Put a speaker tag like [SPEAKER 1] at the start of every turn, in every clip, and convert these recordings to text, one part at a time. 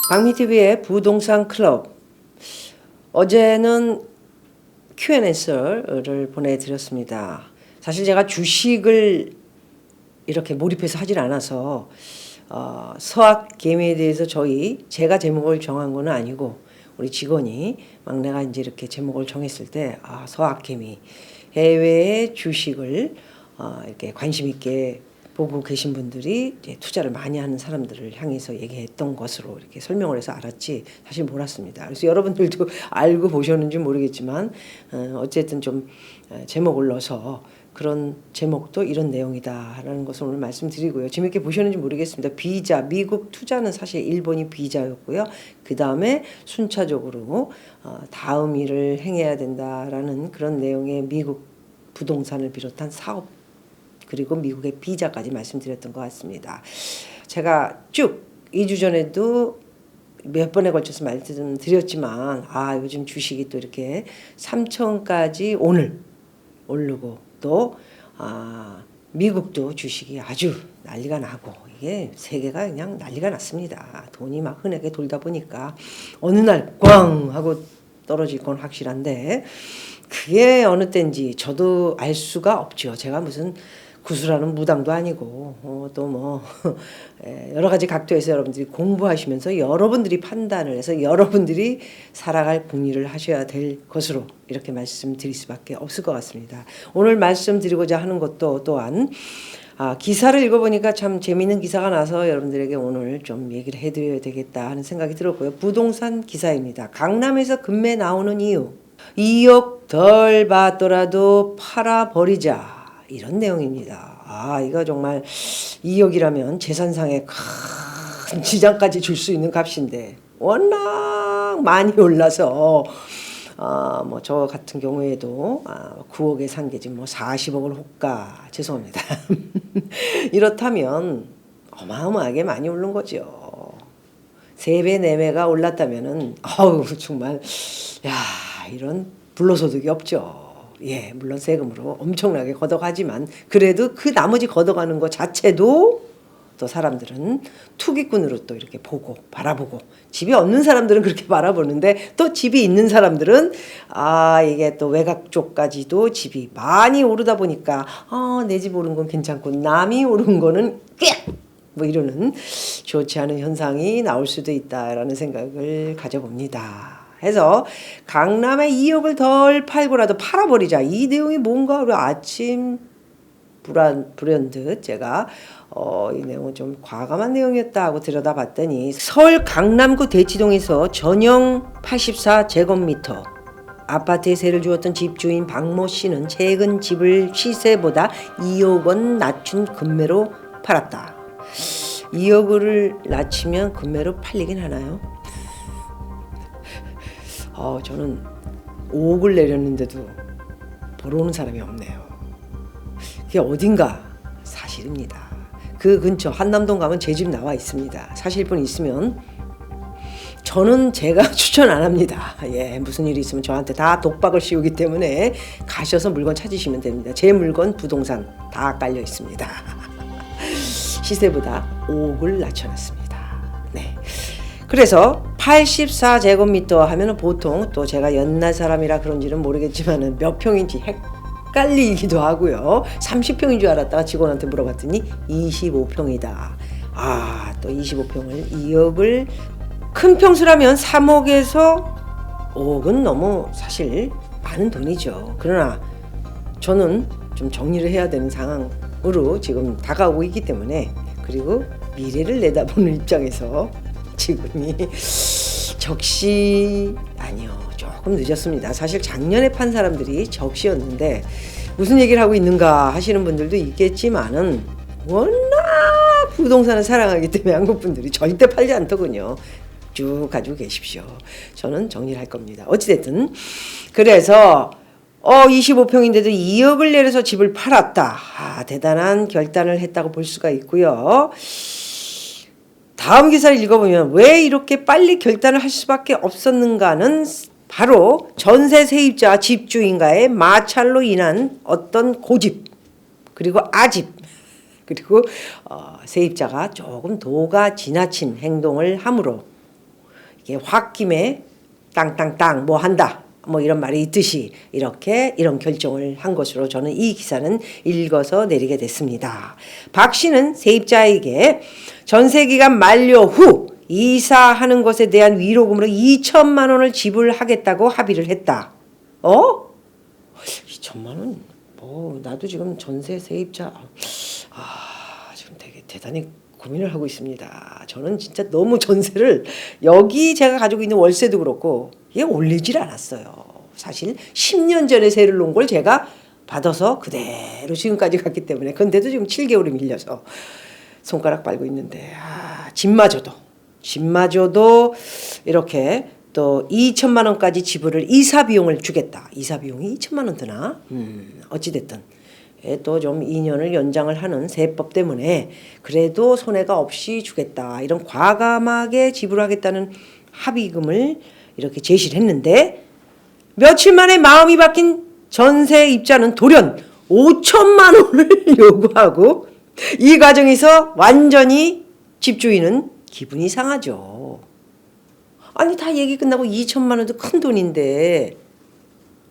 [SPEAKER 1] 박미TV의 부동산 클럽. 어제는 Q&A를 보내드렸습니다. 사실 제가 주식을 이렇게 몰입해서 하질 않아서 서학개미에 대해서 제가 제목을 정한 건 아니고 우리 직원이 막내가 이제 이렇게 제목을 정했을 때 서학개미 해외의 주식을 이렇게 관심 있게 보고 계신 분들이 이제 투자를 많이 하는 사람들을 향해서 얘기했던 것으로 이렇게 설명을 해서 알았지 사실 몰랐습니다. 그래서 여러분들도 알고 보셨는지 모르겠지만 어쨌든 좀 제목을 넣어서 그런 제목도 이런 내용이다라는 것을 오늘 말씀드리고요. 재밌게 보셨는지 모르겠습니다. 비자, 미국 투자는 사실 일본이 비자였고요. 그 다음에 순차적으로 다음 일을 행해야 된다라는 그런 내용의 미국 부동산을 비롯한 사업 그리고 미국의 비자까지 말씀드렸던 것 같습니다. 제가 쭉 2주 전에도 몇 번에 걸쳐서 말씀드렸지만 요즘 주식이 또 이렇게 3천까지 오늘 오르고 또 미국도 주식이 아주 난리가 나고 이게 세계가 그냥 난리가 났습니다. 돈이 막 흔하게 돌다 보니까 어느 날 꽝 하고 떨어질 건 확실한데 그게 어느 때인지 저도 알 수가 없죠. 제가 무슨 구슬하는 무당도 아니고 또 뭐 여러 가지 각도에서 여러분들이 공부하시면서 여러분들이 판단을 해서 여러분들이 살아갈 궁리를 하셔야 될 것으로 이렇게 말씀드릴 수밖에 없을 것 같습니다. 오늘 말씀드리고자 하는 것도 또한 기사를 읽어보니까 참 재미있는 기사가 나서 여러분들에게 오늘 좀 얘기를 해드려야 되겠다 하는 생각이 들었고요. 부동산 기사입니다. 강남에서 금매 나오는 이유 2억 덜 받더라도 팔아버리자 이런 내용입니다. 이거 정말 2억이라면 재산상의 큰 지장까지 줄 수 있는 값인데 워낙 많이 올라서 뭐 저 같은 경우에도 9억에 산 게 지금 뭐 40억을 호가 죄송합니다. 이렇다면 어마어마하게 많이 오른 거죠. 3배, 4배가 올랐다면은 정말 이런 불로소득이 없죠. 물론 세금으로 엄청나게 걷어가지만 그래도 그 나머지 걷어가는 것 자체도 또 사람들은 투기꾼으로 또 이렇게 보고 바라보고 집이 없는 사람들은 그렇게 바라보는데 또 집이 있는 사람들은 이게 또 외곽 쪽까지도 집이 많이 오르다 보니까 내 집 오른 건 괜찮고 남이 오른 거는 뭐 이러는 좋지 않은 현상이 나올 수도 있다라는 생각을 가져봅니다. 해서 강남에 2억을 덜 팔고라도 팔아버리자. 이 내용이 뭔가 우리 아침 불현듯 제가 이 내용은 좀 과감한 내용이었다 하고 들여다봤더니 서울 강남구 대치동에서 전용 84제곱미터 아파트에 세를 주었던 집주인 박모 씨는 최근 집을 시세보다 2억 원 낮춘 금매로 팔았다. 2억을 낮추면 금매로 팔리긴 하나요? 저는 5억을 내렸는데도 보러 오는 사람이 없네요. 그게 어딘가 사실입니다. 그 근처 한남동 가면 제 집 나와 있습니다. 사실 분 있으면 저는 제가 추천 안 합니다. 무슨 일이 있으면 저한테 다 독박을 씌우기 때문에 가셔서 물건 찾으시면 됩니다. 제 물건 부동산 다 깔려 있습니다. 시세보다 5억을 낮춰놨습니다. 그래서 84제곱미터 하면은 보통 또 제가 옛날 사람이라 그런지는 모르겠지만은 몇 평인지 헷갈리기도 하고요. 30평인 줄 알았다가 직원한테 물어봤더니 25평이다. 또 25평을 2억을 큰 평수라면 3억에서 5억은 너무 사실 많은 돈이죠. 그러나 저는 좀 정리를 해야 되는 상황으로 지금 다가오고 있기 때문에 그리고 미래를 내다보는 입장에서 지금이 조금 늦었습니다. 사실 작년에 판 사람들이 적시였는데 무슨 얘기를 하고 있는가 하시는 분들도 있겠지만은 워낙 부동산을 사랑하기 때문에 한국 분들이 절대 팔지 않더군요. 쭉 가지고 계십시오. 저는 정리를 할 겁니다. 어찌됐든 그래서 25평인데도 2억을 내려서 집을 팔았다. 대단한 결단을 했다고 볼 수가 있고요. 다음 기사를 읽어보면 왜 이렇게 빨리 결단을 할 수밖에 없었는가는 바로 전세 세입자와 집주인과의 마찰로 인한 어떤 고집 그리고 아집 그리고 세입자가 조금 도가 지나친 행동을 함으로 이게 홧김에 땅땅땅 뭐 한다. 뭐 이런 말이 있듯이 이런 결정을 한 것으로 저는 이 기사는 읽어서 내리게 됐습니다. 박 씨는 세입자에게 전세기간 만료 후 이사하는 것에 대한 위로금으로 2천만 원을 지불하겠다고 합의를 했다. 2천만 원? 뭐 나도 지금 전세 세입자 지금 되게 대단히 고민을 하고 있습니다. 저는 진짜 너무 전세를 여기 제가 가지고 있는 월세도 그렇고 이게 올리질 않았어요. 사실 10년 전에 세를 놓은 걸 제가 받아서 그대로 지금까지 갔기 때문에 근데도 지금 7개월이 밀려서 손가락 빨고 있는데 집마저도 이렇게 또 2천만 원까지 지불을 이사 비용을 주겠다. 이사 비용이 2천만 원 드나? 어찌됐든 또 좀 2년을 연장을 하는 세법 때문에 그래도 손해가 없이 주겠다. 이런 과감하게 지불하겠다는 합의금을 이렇게 제시를 했는데 며칠 만에 마음이 바뀐 전세 입자는 돌연 5천만 원을 요구하고 이 과정에서 완전히 집주인은 기분이 상하죠. 아니 다 얘기 끝나고 2천만 원도 큰 돈인데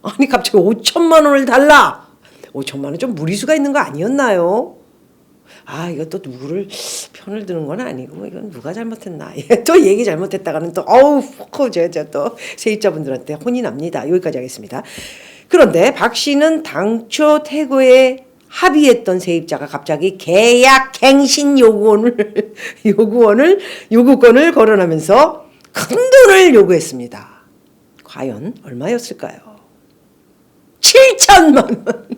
[SPEAKER 1] 아니 갑자기 5천만 원을 달라. 5천만 원 좀 무리수가 있는 거 아니었나요? 이것도 누구를 편을 드는 건 아니고 이건 누가 잘못했나. 또 얘기 잘못했다가는 또 제가 또 세입자분들한테 혼이 납니다. 여기까지 하겠습니다. 그런데 박 씨는 당초 태거에 합의했던 세입자가 갑자기 계약 갱신 요구권을 거론하면서 큰 돈을 요구했습니다. 과연 얼마였을까요? 7천만 원.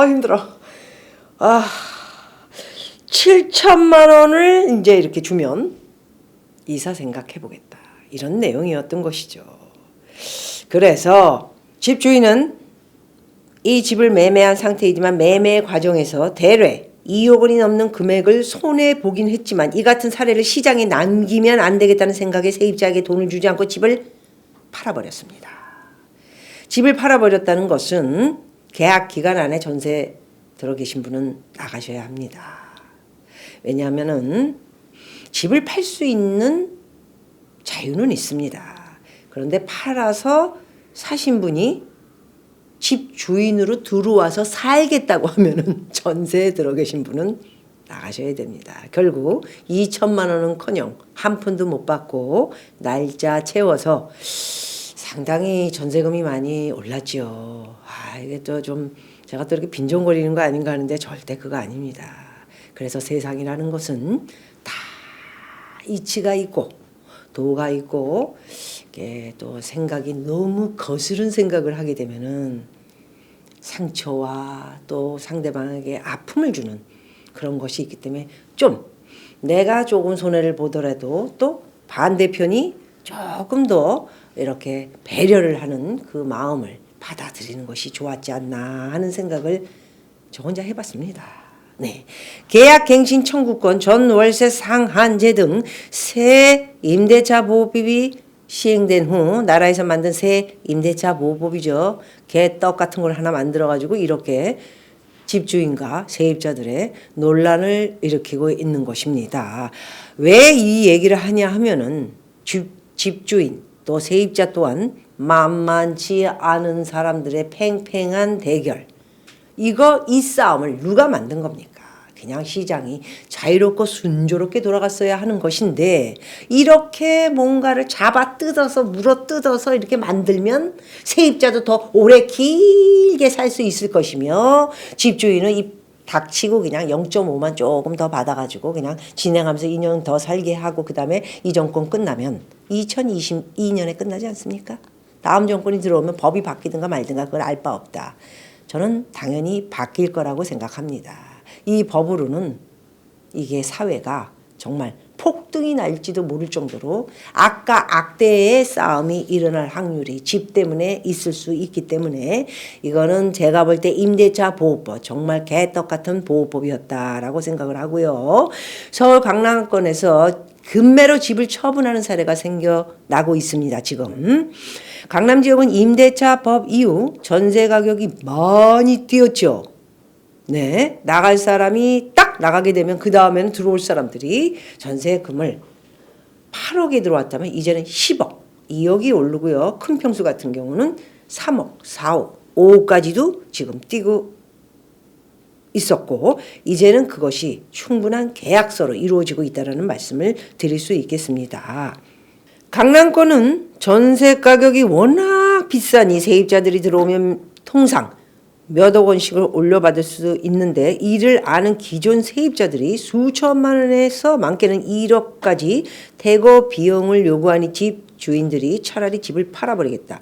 [SPEAKER 1] 힘들어. 7천만 원을 이제 이렇게 주면 이사 생각해 보겠다. 이런 내용이었던 것이죠. 그래서 집주인은 이 집을 매매한 상태이지만 매매 과정에서 대략 2억 원이 넘는 금액을 손해보긴 했지만 이 같은 사례를 시장에 남기면 안 되겠다는 생각에 세입자에게 돈을 주지 않고 집을 팔아버렸습니다. 집을 팔아버렸다는 것은 계약 기간 안에 전세 들어 계신 분은 나가셔야 합니다. 왜냐하면은 집을 팔 수 있는 자유는 있습니다. 그런데 팔아서 사신 분이 집 주인으로 들어와서 살겠다고 하면은 전세에 들어 계신 분은 나가셔야 됩니다. 결국 2천만 원은커녕 한 푼도 못 받고 날짜 채워서 상당히 전세금이 많이 올랐죠. 이게 또 좀 제가 또 이렇게 빈정거리는 거 아닌가 하는데 절대 그거 아닙니다. 그래서 세상이라는 것은 다 이치가 있고 도가 있고 이게 또 생각이 너무 거스른 생각을 하게 되면은 상처와 또 상대방에게 아픔을 주는 그런 것이 있기 때문에 좀 내가 조금 손해를 보더라도 또 반대편이 조금 더 이렇게 배려를 하는 그 마음을 받아들이는 것이 좋았지 않나 하는 생각을 저 혼자 해봤습니다. 네, 계약갱신 청구권, 전월세 상한제 등 새 임대차 보호법이 시행된 후 나라에서 만든 새 임대차 보호법이죠. 개떡 같은 걸 하나 만들어가지고 이렇게 집주인과 세입자들의 논란을 일으키고 있는 것입니다. 왜 이 얘기를 하냐 하면은 집주인 또 세입자 또한 만만치 않은 사람들의 팽팽한 대결. 이 싸움을 누가 만든 겁니까? 그냥 시장이 자유롭고 순조롭게 돌아갔어야 하는 것인데 이렇게 뭔가를 잡아 뜯어서 물어 뜯어서 이렇게 만들면 세입자도 더 오래 길게 살 수 있을 것이며 집주인은 이 닥치고 그냥 0.5만 조금 더 받아가지고 그냥 진행하면서 2년 더 살게 하고 그 다음에 이 정권 끝나면 2022년에 끝나지 않습니까? 다음 정권이 들어오면 법이 바뀌든가 말든가 그걸 알 바 없다. 저는 당연히 바뀔 거라고 생각합니다. 이 법으로는 이게 사회가 정말 폭등이 날지도 모를 정도로 악과 악대의 싸움이 일어날 확률이 집 때문에 있을 수 있기 때문에 이거는 제가 볼 때 임대차 보호법 정말 개떡 같은 보호법이었다라고 생각을 하고요. 서울 강남권에서 급매로 집을 처분하는 사례가 생겨나고 있습니다. 지금 강남 지역은 임대차 법 이후 전세 가격이 많이 뛰었죠. 네, 나갈 사람이 딱 나가게 되면 그 다음에는 들어올 사람들이 전세금을 8억이 들어왔다면 이제는 10억, 2억이 오르고요. 큰 평수 같은 경우는 3억, 4억, 5억까지도 지금 뛰고 있었고 이제는 그것이 충분한 계약서로 이루어지고 있다는 말씀을 드릴 수 있겠습니다. 강남권은 전세 가격이 워낙 비싸니 세입자들이 들어오면 통상 몇억 원씩을 올려받을 수 있는데 이를 아는 기존 세입자들이 수천만 원에서 많게는 1억까지 대거 비용을 요구하니 집 주인들이 차라리 집을 팔아버리겠다.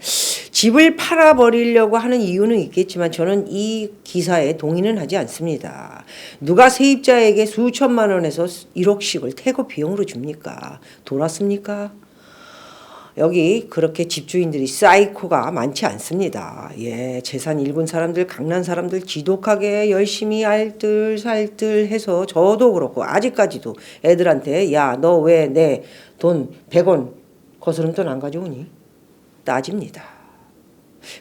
[SPEAKER 1] 집을 팔아버리려고 하는 이유는 있겠지만 저는 이 기사에 동의는 하지 않습니다. 누가 세입자에게 수천만 원에서 1억씩을 대거 비용으로 줍니까? 돌았습니까? 여기 그렇게 집주인들이 사이코가 많지 않습니다. 예, 재산 잃은 사람들, 강남 사람들 지독하게 열심히 알뜰살뜰 해서 저도 그렇고 아직까지도 애들한테 야, 너 왜 내 돈 100원 거스름돈 안 가져오니? 따집니다.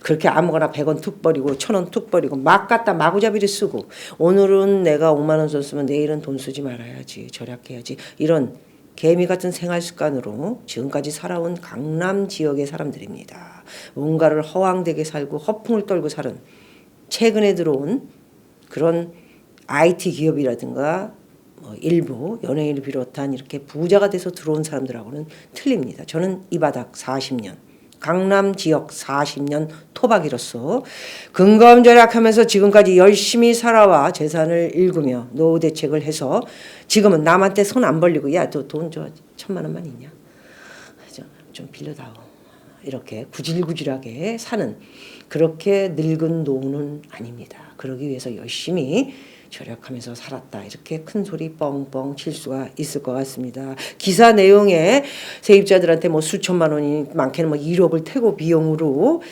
[SPEAKER 1] 그렇게 아무거나 100원 툭 버리고 1000원 툭 버리고 막 갖다 마구잡이를 쓰고 오늘은 내가 5만 원 썼으면 내일은 돈 쓰지 말아야지, 절약해야지, 이런 개미 같은 생활 습관으로 지금까지 살아온 강남 지역의 사람들입니다. 뭔가를 허황되게 살고 허풍을 떨고 사는 최근에 들어온 그런 IT 기업이라든가 뭐 일부 연예인을 비롯한 이렇게 부자가 돼서 들어온 사람들하고는 틀립니다. 저는 이 바닥 40년 강남 지역 40년 토박이로서 근검절약하면서 지금까지 열심히 살아와 재산을 일구며 노후 대책을 해서 지금은 남한테 손 안 벌리고 야, 너 돈 저 1000만 원만 있냐? 좀 빌려다오. 이렇게 구질구질하게 사는 그렇게 늙은 노후는 아닙니다. 그러기 위해서 열심히 절약하면서 살았다. 이렇게 큰 소리 뻥뻥 칠 수가 있을 것 같습니다. 기사 내용에 세입자들한테 뭐 수천만 원이 많게는 뭐 1억을 태고 비용으로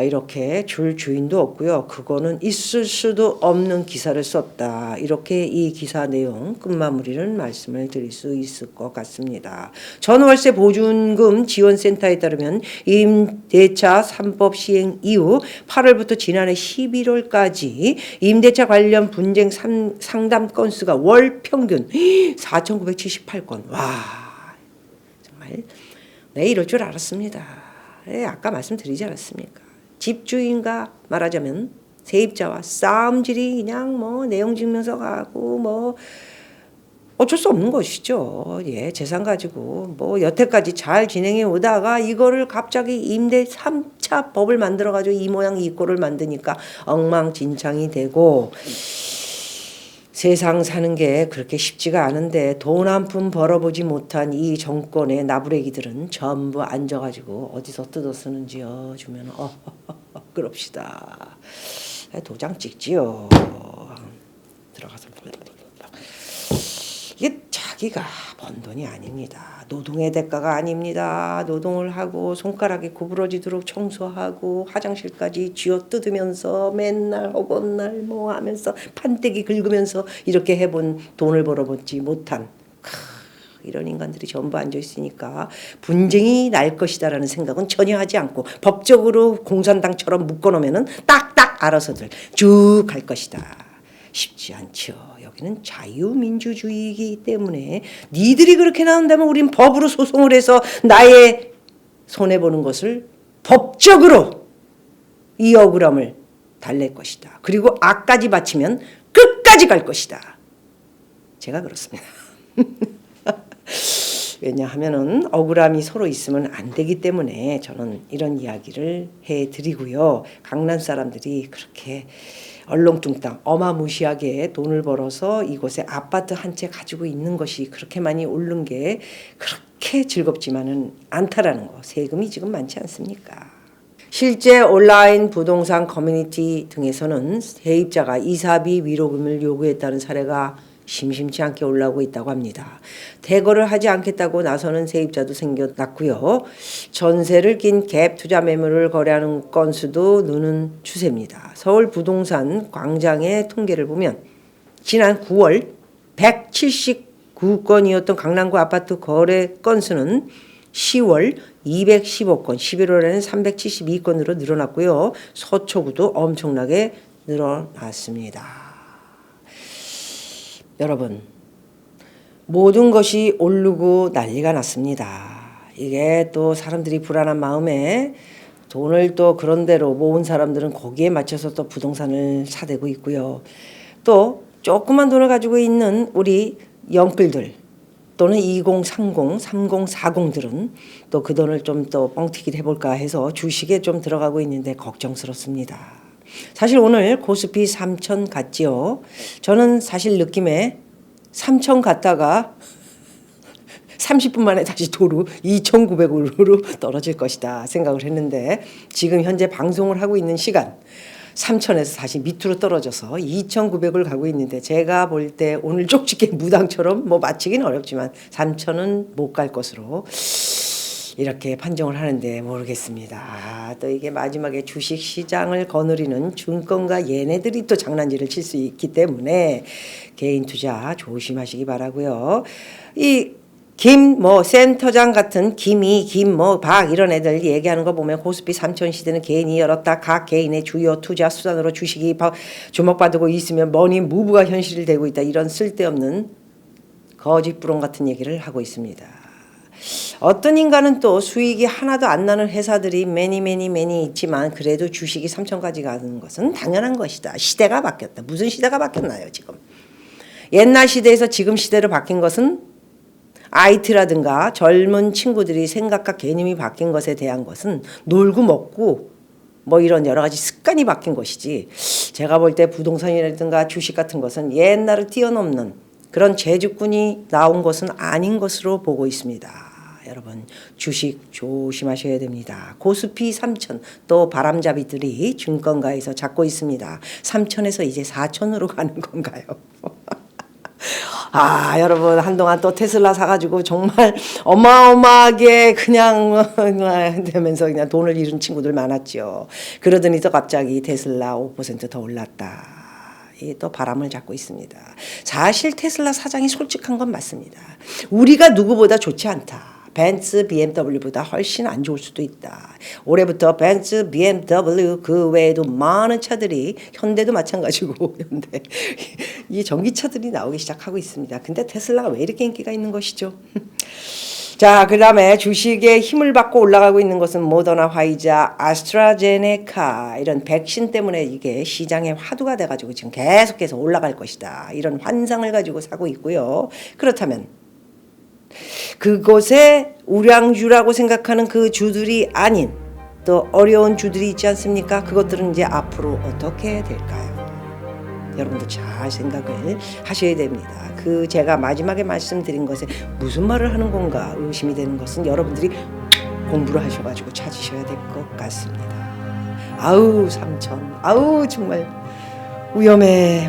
[SPEAKER 1] 이렇게 줄 주인도 없고요. 그거는 있을 수도 없는 기사를 썼다. 이렇게 이 기사 내용 끝마무리를 말씀을 드릴 수 있을 것 같습니다. 전월세 보증금 지원센터에 따르면 임대차 3법 시행 이후 8월부터 지난해 11월까지 임대차 관련 분쟁 상담 건수가 월 평균 4,978건. 와, 정말 네, 이럴 줄 알았습니다. 네, 아까 말씀드리지 않았습니까? 집주인과 말하자면 세입자와 싸움질이 그냥 뭐 내용 증명서 가고 뭐 어쩔 수 없는 것이죠. 예, 재산 가지고 뭐 여태까지 잘 진행해 오다가 이거를 갑자기 임대 3차 법을 만들어 가지고 이 모양 이 꼴을 만드니까 엉망진창이 되고 세상 사는 게 그렇게 쉽지가 않은데 돈 한 푼 벌어보지 못한 이 정권의 나부레기들은 전부 앉아가지고 어디서 뜯어 쓰는지요 주면 그럽시다. 도장 찍지요. 들어가서 이게 자기가 번 돈이 아닙니다. 노동의 대가가 아닙니다. 노동을 하고 손가락이 구부러지도록 청소하고 화장실까지 쥐어뜯으면서 맨날 허건날 뭐 하면서 판때기 긁으면서 이렇게 해본 돈을 벌어보지 못한 이런 인간들이 전부 앉아있으니까 분쟁이 날 것이다라는 생각은 전혀 하지 않고 법적으로 공산당처럼 묶어놓으면 딱딱 알아서들 쭉 갈 것이다. 쉽지 않죠. 여기는 자유민주주의이기 때문에 니들이 그렇게 나온다면 우린 법으로 소송을 해서 나의 손해보는 것을 법적으로 이 억울함을 달랠 것이다. 그리고 악까지 바치면 끝까지 갈 것이다. 제가 그렇습니다. 왜냐하면은 억울함이 서로 있으면 안 되기 때문에 저는 이런 이야기를 해드리고요. 강남 사람들이 그렇게 얼렁뚱땅 어마무시하게 돈을 벌어서 이곳에 아파트 한 채 가지고 있는 것이 그렇게 많이 오른 게 그렇게 즐겁지만은 않다라는 거. 세금이 지금 많지 않습니까? 실제 온라인 부동산 커뮤니티 등에서는 세입자가 이사비 위로금을 요구했다는 사례가 심심치 않게 올라오고 있다고 합니다. 대거를 하지 않겠다고 나서는 세입자도 생겨났고요. 전세를 낀 갭 투자 매물을 거래하는 건수도 느는 추세입니다. 서울 부동산 광장의 통계를 보면 지난 9월 179건이었던 강남구 아파트 거래 건수는 10월 215건, 11월에는 372건으로 늘어났고요. 서초구도 엄청나게 늘어났습니다. 여러분, 모든 것이 오르고 난리가 났습니다. 이게 또 사람들이 불안한 마음에 돈을 또 그런 대로 모은 사람들은 거기에 맞춰서 또 부동산을 사대고 있고요. 또 조그만 돈을 가지고 있는 우리 영끌들 또는 2030, 3040들은 또 그 돈을 좀 또 뻥튀기를 해볼까 해서 주식에 좀 들어가고 있는데 걱정스럽습니다. 사실 오늘 코스피 3000 갔지요. 저는 사실 느낌에 3000 갔다가 30분 만에 다시 도루 2,900으로 떨어질 것이다 생각을 했는데 지금 현재 방송을 하고 있는 시간 3,000에서 다시 밑으로 떨어져서 2,900을 가고 있는데 제가 볼 때 오늘 쪽집게 무당처럼 뭐 맞히기는 어렵지만 3,000은 못 갈 것으로 이렇게 판정을 하는데 모르겠습니다. 또 이게 마지막에 주식시장을 거느리는 증권가 얘네들이 또 장난질을 칠 수 있기 때문에 개인 투자 조심하시기 바라고요. 이 센터장 같은 김이, 박 이런 애들 얘기하는 거 보면 코스피 3000 시대는 개인이 열었다. 각 개인의 주요 투자 수단으로 주식이 주목받고 있으면 머니 무브가 현실이 되고 있다. 이런 쓸데없는 거짓부렁 같은 얘기를 하고 있습니다. 어떤 인간은 또 수익이 하나도 안 나는 회사들이 매니 있지만 그래도 주식이 3천까지 가는 것은 당연한 것이다. 시대가 바뀌었다. 무슨 시대가 바뀌었나요 지금? 옛날 시대에서 지금 시대로 바뀐 것은 IT라든가 젊은 친구들이 생각과 개념이 바뀐 것에 대한 것은 놀고 먹고 뭐 이런 여러 가지 습관이 바뀐 것이지 제가 볼 때 부동산이라든가 주식 같은 것은 옛날을 뛰어넘는 그런 재주꾼이 나온 것은 아닌 것으로 보고 있습니다. 여러분 주식 조심하셔야 됩니다. 코스피 3000 또 바람잡이들이 증권가에서 잡고 있습니다. 3000에서 이제 4000으로 가는 건가요? 여러분 한동안 또 테슬라 사가지고 정말 어마어마하게 그냥 되면서 그냥 돈을 잃은 친구들 많았죠. 그러더니 또 갑자기 테슬라 5%더 올랐다. 이 또 바람을 잡고 있습니다. 사실 테슬라 사장이 솔직한 건 맞습니다. 우리가 누구보다 좋지 않다. 벤츠, BMW보다 훨씬 안 좋을 수도 있다. 올해부터 벤츠, BMW 그 외에도 많은 차들이 현대도 마찬가지고 현대 이 전기차들이 나오기 시작하고 있습니다. 근데 테슬라가 왜 이렇게 인기가 있는 것이죠? 자, 그 다음에 주식에 힘을 받고 올라가고 있는 것은 모더나, 화이자, 아스트라제네카 이런 백신 때문에 이게 시장의 화두가 돼가지고 지금 계속해서 올라갈 것이다. 이런 환상을 가지고 사고 있고요. 그렇다면 그곳에 우량주라고 생각하는 그 주들이 아닌 또 어려운 주들이 있지 않습니까? 그것들은 이제 앞으로 어떻게 될까요? 여러분도 잘 생각을 하셔야 됩니다. 그 제가 마지막에 말씀드린 것에 무슨 말을 하는 건가 의심이 되는 것은 여러분들이 공부를 하셔가지고 찾으셔야 될 것 같습니다. 3000 정말 위험해.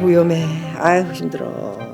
[SPEAKER 1] 아유 힘들어.